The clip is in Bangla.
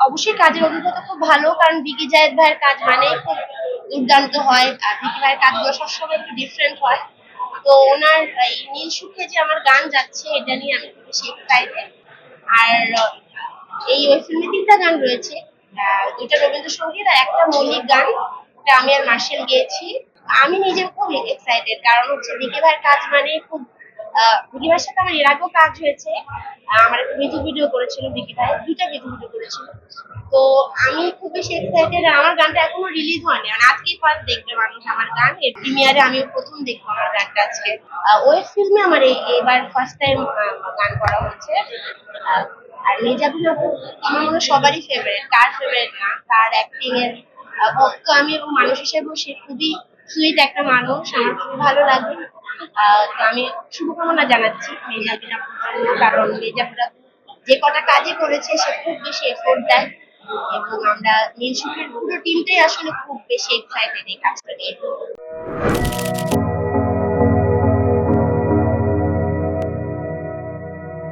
অবশ্যই কাজের অভিজ্ঞতা খুব ভালো, কারণ বিকি জায়েদ ভাইয়ের কাজ মানেই খুব দুর্দান্ত হয়। আর বিকি ভাইয়ের কাজগুলো সবসময় একটু ডিফারেন্ট হয়। তো ওনার এই নীল সুখে যে আমার গান যাচ্ছে, এটা নিয়ে আমি খুব বেশি এক্সাইটেড। আর এই ওই ফিল্মে ৩টা গান রয়েছে, ২টা রবীন্দ্রসঙ্গীত আর একটা মৌলিক গান, ওটা আমি আর মার্শাল গেয়েছি। আমি নিজে খুব এক্সাইটেড, কারণ হচ্ছে বিকি ভাইয়ের কাজ মানে খুব বিকি ভাইয়ের সাথে আমার এর আগেও কাজ হয়েছে। আমার একটা মিউজিক ভিডিও করেছিল বিকি ভাই, 2টা মিউজিক ভিডিও করেছিল। তো আমি খুব বেশি এক্সাইটেড। আমার গানটা এখনো রিলিজ হয়নি, মানে আজকেই ফার্স্ট দেখবে মানুষ আমার গান। এর প্রিমিয়ারে আমিও প্রথম দেখবো আমার গানটা আজকে। ওয়েব ফিল্মে আমার এবার ফার্স্ট টাইম গান করা হচ্ছে। আহ, আর মির্জাপুর আপু আমার মনে হয় সবারই ফেভারিট, কার ফেভারিট না, তার অ্যাক্টিং এর ভক্ত আমি, এবং মানুষ হিসেবেও সে খুবই সুইট একটা মানুষ, আমার খুব ভালো লাগে। তো আমি শুভকামনা জানাচ্ছি মির্জাপুর আপুর জন্য, কারণ মির্জাপুর আপু যে কটা কাজই করেছে সে খুব বেশি এফোর্ট দেয়। এবং আমরা নীল সুখের পুরো টিমটাই আসলে খুব বেশি এক্সাইটেড এই কাজটা নিয়ে।